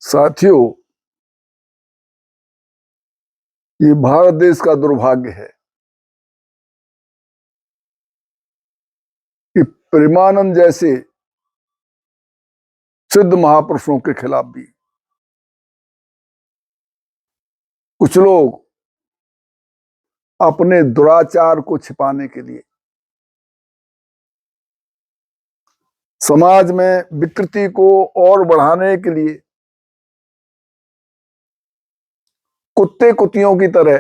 साथियों, ये भारत देश का दुर्भाग्य है कि प्रेमानंद जैसे सिद्ध महापुरुषों के खिलाफ भी कुछ लोग अपने दुराचार को छिपाने के लिए समाज में विकृति को और बढ़ाने के लिए कुत्ते कुतियों की तरह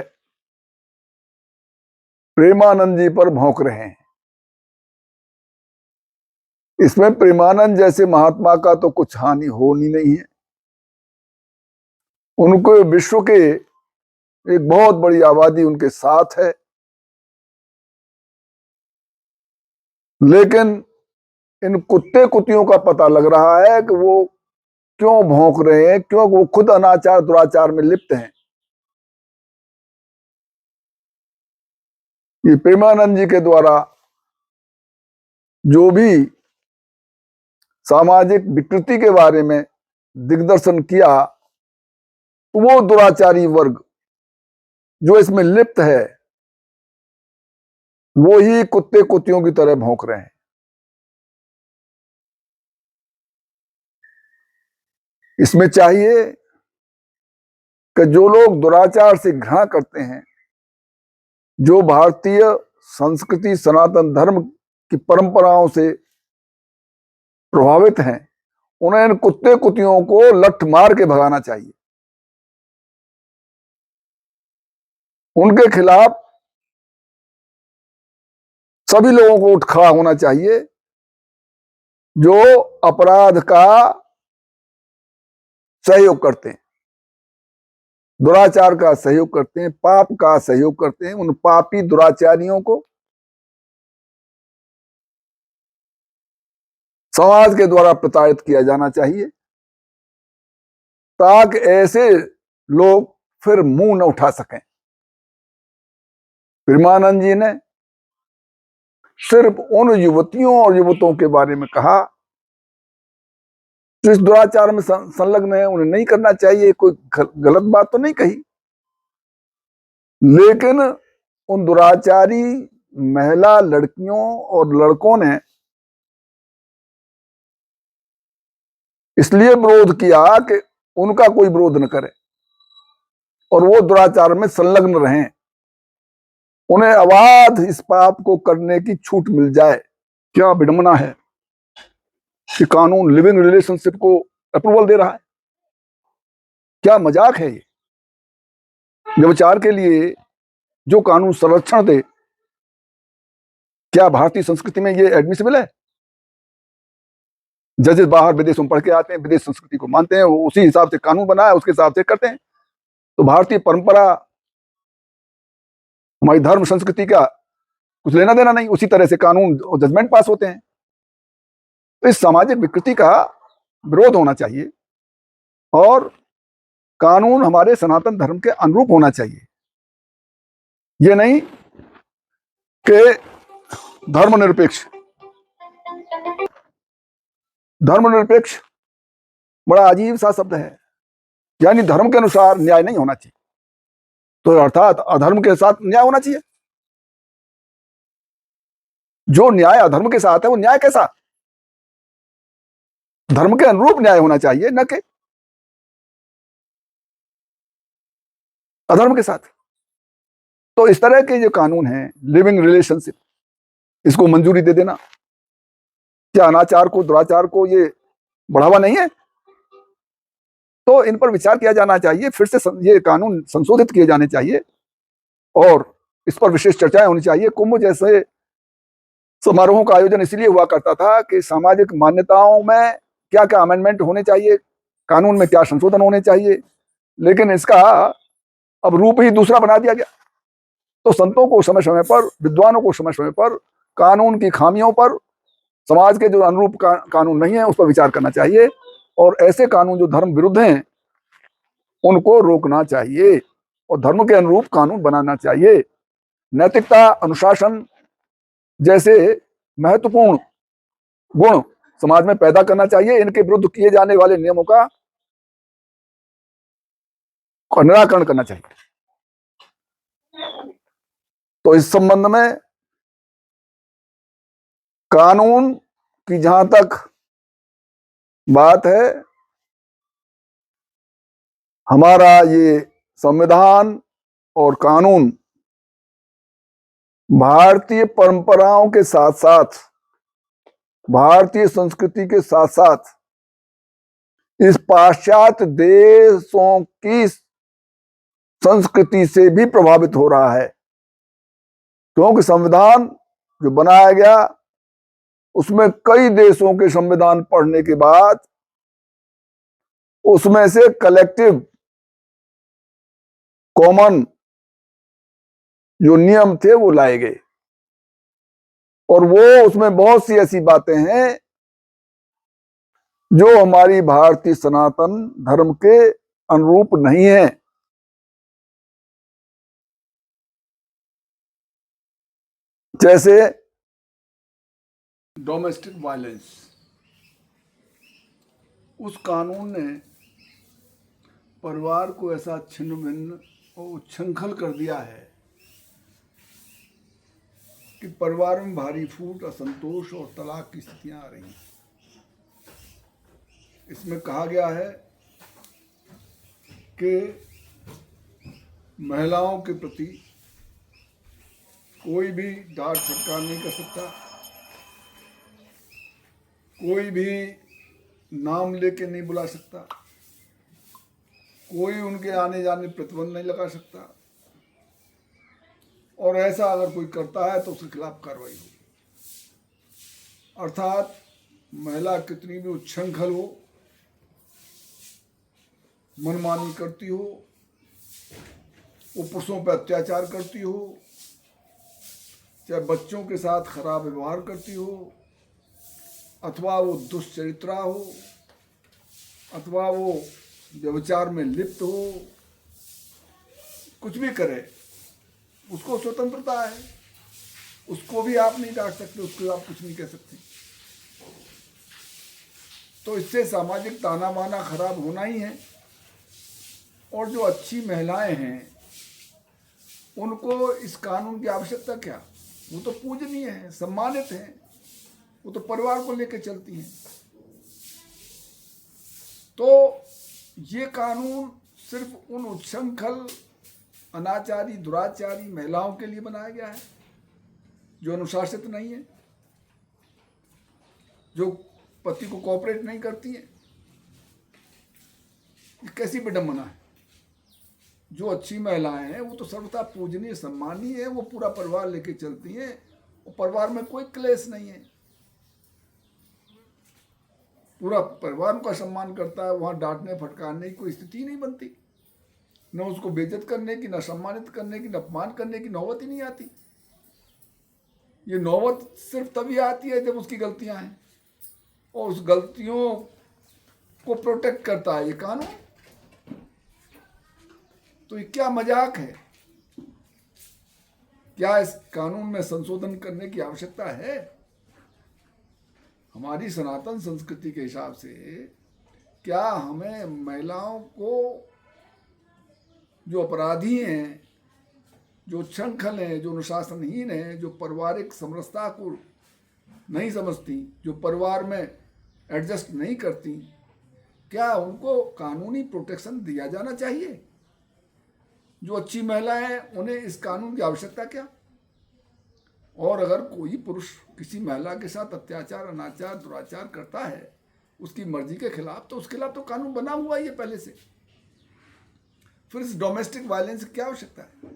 प्रेमानंद जी पर भौंक रहे हैं। इसमें प्रेमानंद जैसे महात्मा का तो कुछ हानि होनी नहीं है। उनको विश्व के एक बहुत बड़ी आबादी उनके साथ है, लेकिन इन कुत्ते कुतियों का पता लग रहा है कि वो क्यों भौंक रहे हैं, क्यों वो खुद अनाचार दुराचार में लिप्त हैं। ये प्रेमानंद जी के द्वारा जो भी सामाजिक विकृति के बारे में दिग्दर्शन किया, वो दुराचारी वर्ग जो इसमें लिप्त है वो ही कुत्ते कुतियों की तरह भौंक रहे हैं। इसमें चाहिए कि जो लोग दुराचार से घृणा करते हैं, जो भारतीय संस्कृति सनातन धर्म की परंपराओं से प्रभावित हैं, उन्हें इन कुत्ते कुतियों को लठ मार के भगाना चाहिए। उनके खिलाफ सभी लोगों को उठ खड़ा होना चाहिए जो अपराध का सहयोग करते हैं, दुराचार का सहयोग करते हैं, पाप का सहयोग करते हैं। उन पापी दुराचारियों को समाज के द्वारा प्रताड़ित किया जाना चाहिए, ताकि ऐसे लोग फिर मुंह न उठा सकें। प्रेमानंद जी ने सिर्फ उन युवतियों और युवकों के बारे में कहा जो इस दुराचार में संलग्न है, उन्हें नहीं करना चाहिए। कोई गलत बात तो नहीं कही, लेकिन उन दुराचारी महिला लड़कियों और लड़कों ने इसलिए विरोध किया कि उनका कोई विरोध न करे और वो दुराचार में संलग्न रहें, उन्हें अबाध इस पाप को करने की छूट मिल जाए। क्या विडंबना है कि कानून लिविंग रिलेशनशिप को अप्रूवल दे रहा है। क्या मजाक है ये। व्यभिचार के लिए जो कानून संरक्षण दे, क्या भारतीय संस्कृति में ये एडमिसिबल है? जजेस बाहर विदेशों में पढ़ के आते हैं, विदेश संस्कृति को मानते हैं, वो उसी हिसाब से कानून बना है, उसके हिसाब से करते हैं। तो भारतीय परंपरा, हमारी धर्म संस्कृति का कुछ लेना देना नहीं, उसी तरह से कानून और जजमेंट पास होते हैं। तो इस सामाजिक विकृति का विरोध होना चाहिए और कानून हमारे सनातन धर्म के अनुरूप होना चाहिए। ये नहीं कि धर्मनिरपेक्ष बड़ा अजीब सा शब्द है, यानी धर्म के अनुसार न्याय नहीं होना चाहिए, तो अर्थात अधर्म के साथ न्याय होना चाहिए। जो न्याय अधर्म के साथ है वो न्याय कैसा? धर्म के अनुरूप न्याय होना चाहिए, न कि अधर्म के साथ। तो इस तरह के जो कानून है लिविंग रिलेशनशिप, इसको मंजूरी दे देना, क्या अनाचार को दुराचार को ये बढ़ावा नहीं है? तो इन पर विचार किया जाना चाहिए, फिर से ये कानून संशोधित किए जाने चाहिए और इस पर विशेष चर्चाएं होनी चाहिए। कुंभ जैसे समारोहों का आयोजन इसलिए हुआ करता था कि सामाजिक मान्यताओं में क्या क्या अमेंडमेंट होने चाहिए, कानून में क्या संशोधन होने चाहिए, लेकिन इसका अब रूप ही दूसरा बना दिया गया। तो संतों को समय समय पर, विद्वानों को समय समय पर कानून की खामियों पर, समाज के जो अनुरूप कानून नहीं है उस पर विचार करना चाहिए और ऐसे कानून जो धर्म विरुद्ध हैं उनको रोकना चाहिए और धर्म के अनुरूप कानून बनाना चाहिए। नैतिकता, अनुशासन जैसे महत्वपूर्ण गुण समाज में पैदा करना चाहिए। इनके विरुद्ध किए जाने वाले नियमों का का निराकरण करना चाहिए। तो इस संबंध में कानून की जहां तक बात है, हमारा ये संविधान और कानून भारतीय परंपराओं के साथ साथ, भारतीय संस्कृति के साथ साथ इस पाश्चात्य देशों की संस्कृति से भी प्रभावित हो रहा है। क्योंकि संविधान जो बनाया गया उसमें कई देशों के संविधान पढ़ने के बाद उसमें से कलेक्टिव कॉमन जो नियम थे वो लाए गए, और वो उसमें बहुत सी ऐसी बातें हैं जो हमारी भारतीय सनातन धर्म के अनुरूप नहीं है। जैसे डोमेस्टिक वायलेंस, उस कानून ने परिवार को ऐसा छिन्न भिन्न और उच्छृंखल कर दिया है कि परिवार में भारी फूट, असंतोष और तलाक की स्थितियां आ रही हैं। इसमें कहा गया है कि महिलाओं के प्रति कोई भी डांट फटकार नहीं कर सकता, कोई भी नाम लेके नहीं बुला सकता, कोई उनके आने जाने प्रतिबंध नहीं लगा सकता, और ऐसा अगर कोई करता है तो उसके खिलाफ कार्रवाई होगी। अर्थात महिला कितनी भी उच्छृंखल हो, मनमानी करती हो, वो पुरुषों पर अत्याचार करती हो, चाहे बच्चों के साथ खराब व्यवहार करती हो, अथवा वो दुष्चरित्रा हो, अथवा वो व्यभिचार में लिप्त हो, कुछ भी करे, उसको स्वतंत्रता है, उसको भी आप नहीं डांट सकते, उसको आप कुछ नहीं कह सकते। तो इससे सामाजिक ताना बाना खराब होना ही है। और जो अच्छी महिलाएं हैं उनको इस कानून की आवश्यकता क्या? वो तो पूजनीय है, सम्मानित हैं, वो तो परिवार को लेकर चलती हैं। तो ये कानून सिर्फ उन उच्छृंखल, अनाचारी, दुराचारी महिलाओं के लिए बनाया गया है जो अनुशासित नहीं है, जो पति को कोऑपरेट नहीं करती है। ये कैसी विडंबना है? जो अच्छी महिलाएं हैं वो तो सर्वथा पूजनीय, सम्मानीय है, वो पूरा परिवार लेके चलती हैं, और परिवार में कोई क्लेश नहीं है, पूरा परिवार उनका सम्मान करता है। वहां डांटने फटकारने की कोई स्थिति नहीं बनती, न उसको बेइज्जत करने की, न सम्मानित करने की, न अपमान करने की नौबत ही नहीं आती। ये नौबत सिर्फ तभी आती है जब उसकी गलतियां हैं, और उस गलतियों को प्रोटेक्ट करता है ये कानून। तो ये क्या मजाक है? क्या इस कानून में संशोधन करने की आवश्यकता है? हमारी सनातन संस्कृति के हिसाब से क्या हमें महिलाओं को, जो अपराधी हैं, जो उच्छृंखल हैं, जो अनुशासनहीन हैं, जो पारिवारिक समरसता को नहीं समझती, जो परिवार में एडजस्ट नहीं करती, क्या उनको कानूनी प्रोटेक्शन दिया जाना चाहिए? जो अच्छी महिलाएं हैं उन्हें इस कानून की आवश्यकता क्या? और अगर कोई पुरुष किसी महिला के साथ अत्याचार, अनाचार, दुराचार करता है उसकी मर्जी के खिलाफ, तो उसके खिलाफ तो कानून बना हुआ ही है पहले से। फिर इस डोमेस्टिक वायलेंस की क्या आवश्यकता है?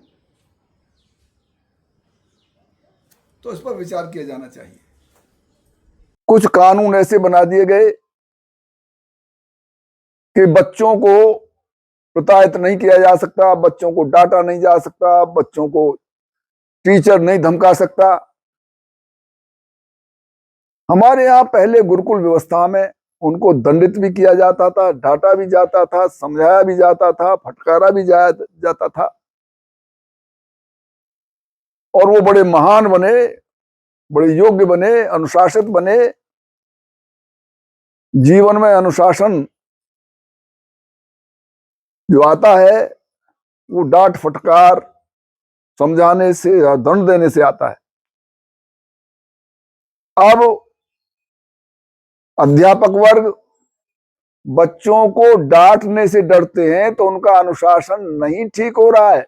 तो इस पर विचार किया जाना चाहिए। कुछ कानून ऐसे बना दिए गए कि बच्चों को प्रताड़ित नहीं किया जा सकता, बच्चों को डांटा नहीं जा सकता, बच्चों को टीचर नहीं धमका सकता। हमारे यहाँ पहले गुरुकुल व्यवस्था में उनको दंडित भी किया जाता था, डांटा भी जाता था, समझाया भी जाता था, फटकारा भी जाता था, और वो बड़े महान बने, बड़े योग्य बने, अनुशासित बने। जीवन में अनुशासन जो आता है वो डांट फटकार समझाने से या दंड देने से आता है। अब अध्यापक वर्ग बच्चों को डांटने से डरते हैं तो उनका अनुशासन नहीं ठीक हो रहा है।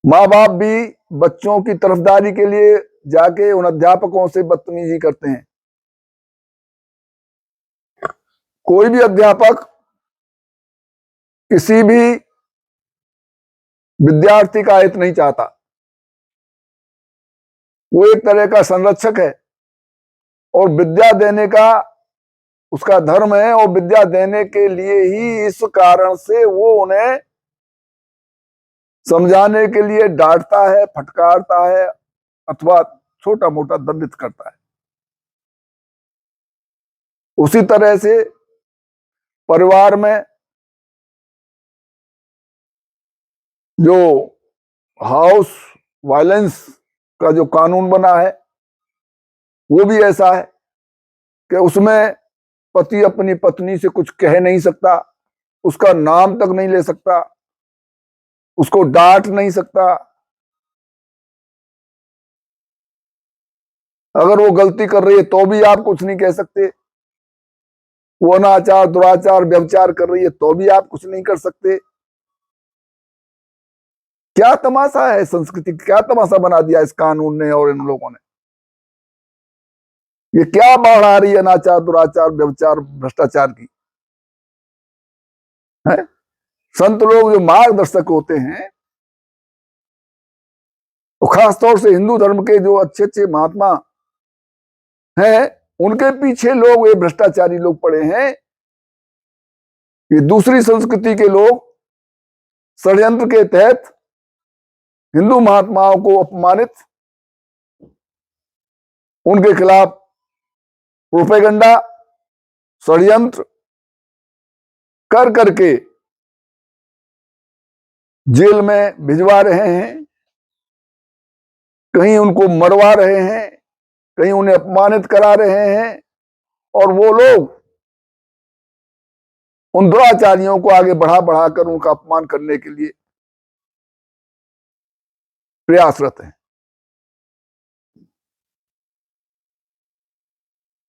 माँ बाप भी बच्चों की तरफदारी के लिए जाके उन अध्यापकों से बदतमीजी करते हैं। कोई भी अध्यापक किसी भी विद्यार्थी का हित नहीं चाहता। वो एक तरह का संरक्षक है और विद्या देने का उसका धर्म है, और विद्या देने के लिए ही इस कारण से वो उन्हें समझाने के लिए डांटता है, फटकारता है अथवा छोटा मोटा दंडित करता है। उसी तरह से परिवार में जो हाउस वायलेंस का जो कानून बना है वो भी ऐसा है कि उसमें पति अपनी पत्नी से कुछ कह नहीं सकता, उसका नाम तक नहीं ले सकता, उसको डांट नहीं सकता। अगर वो गलती कर रही है तो भी आप कुछ नहीं कह सकते। वो अनाचार, दुराचार, व्यभिचार कर रही है तो भी आप कुछ नहीं कर सकते। क्या तमाशा है संस्कृति, क्या तमाशा बना दिया इस कानून ने और इन लोगों ने। ये क्या बाढ़ आ रही है अनाचार, दुराचार, व्यभिचार, भ्रष्टाचार की है। संत लोग जो मार्गदर्शक होते हैं, तो खासतौर से हिंदू धर्म के जो अच्छे अच्छे महात्मा हैं, उनके पीछे लोग ये भ्रष्टाचारी लोग पड़े हैं। ये दूसरी संस्कृति के लोग षड्यंत्र के तहत हिंदू महात्माओं को अपमानित, उनके खिलाफ प्रोपेगेंडा, षड्यंत्र कर करके जेल में भिजवा रहे हैं, कहीं उनको मरवा रहे हैं, कहीं उन्हें अपमानित करा रहे हैं, और वो लोग उन दुराचारियों को आगे बढ़ा बढ़ाकर उनका अपमान करने के लिए प्रयासरत हैं।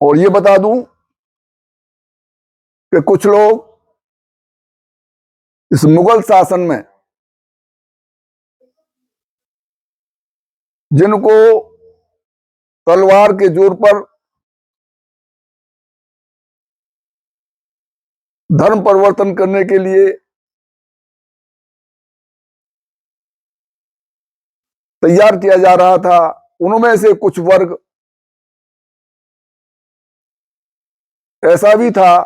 और ये बता दूं कि कुछ लोग इस मुगल शासन में जिनको तलवार के जोर पर धर्म परिवर्तन करने के लिए तैयार किया जा रहा था, उनमें से कुछ वर्ग ऐसा भी था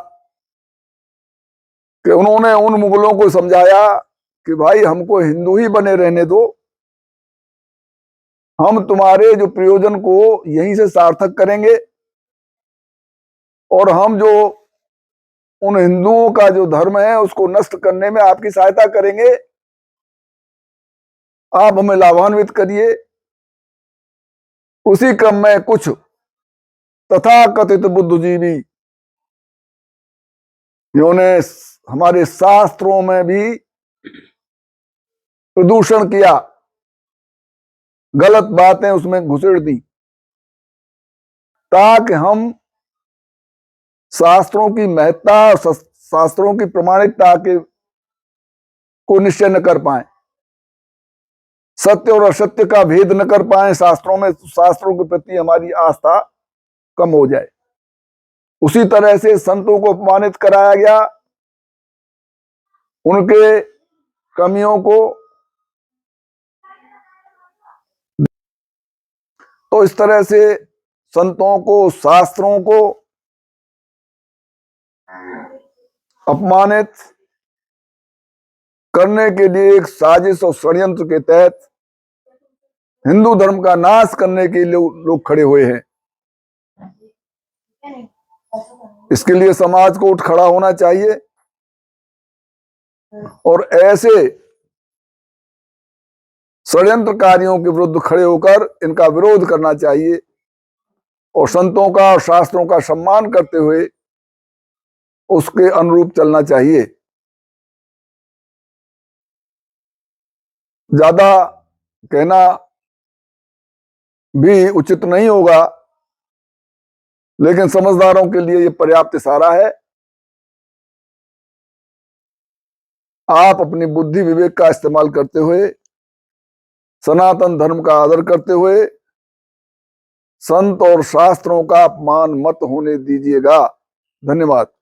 कि उन्होंने उन मुगलों को समझाया कि भाई हमको हिंदू ही बने रहने दो, हम तुम्हारे जो प्रयोजन को यहीं से सार्थक करेंगे, और हम जो उन हिंदुओं का जो धर्म है उसको नष्ट करने में आपकी सहायता करेंगे, आप हमें लाभान्वित करिए। उसी क्रम में कुछ तथाकथित बुद्धिजीवी जिन्होंने हमारे शास्त्रों में भी प्रदूषण किया, गलत बातें उसमें घुसेड़ दी, ताकि हम शास्त्रों की महत्ता और शास्त्रों की प्रमाणिकता के को निश्चय न कर पाए, सत्य और असत्य का भेद न कर पाए शास्त्रों में, शास्त्रों के प्रति हमारी आस्था कम हो जाए। उसी तरह से संतों को अपमानित कराया गया, उनके कमियों को। तो इस तरह से संतों को, शास्त्रों को अपमानित करने के लिए एक साजिश और षड्यंत्र के तहत हिंदू धर्म का नाश करने के लिए लोग खड़े हुए हैं। इसके लिए समाज को उठ खड़ा होना चाहिए और ऐसे षड्यंत्रकारियों के विरुद्ध खड़े होकर इनका विरोध करना चाहिए, और संतों का और शास्त्रों का सम्मान करते हुए उसके अनुरूप चलना चाहिए। ज्यादा कहना भी उचित नहीं होगा, लेकिन समझदारों के लिए यह पर्याप्त इशारा है। आप अपनी बुद्धि विवेक का इस्तेमाल करते हुए, सनातन धर्म का आदर करते हुए, संत और शास्त्रों का अपमान मत होने दीजिएगा। धन्यवाद।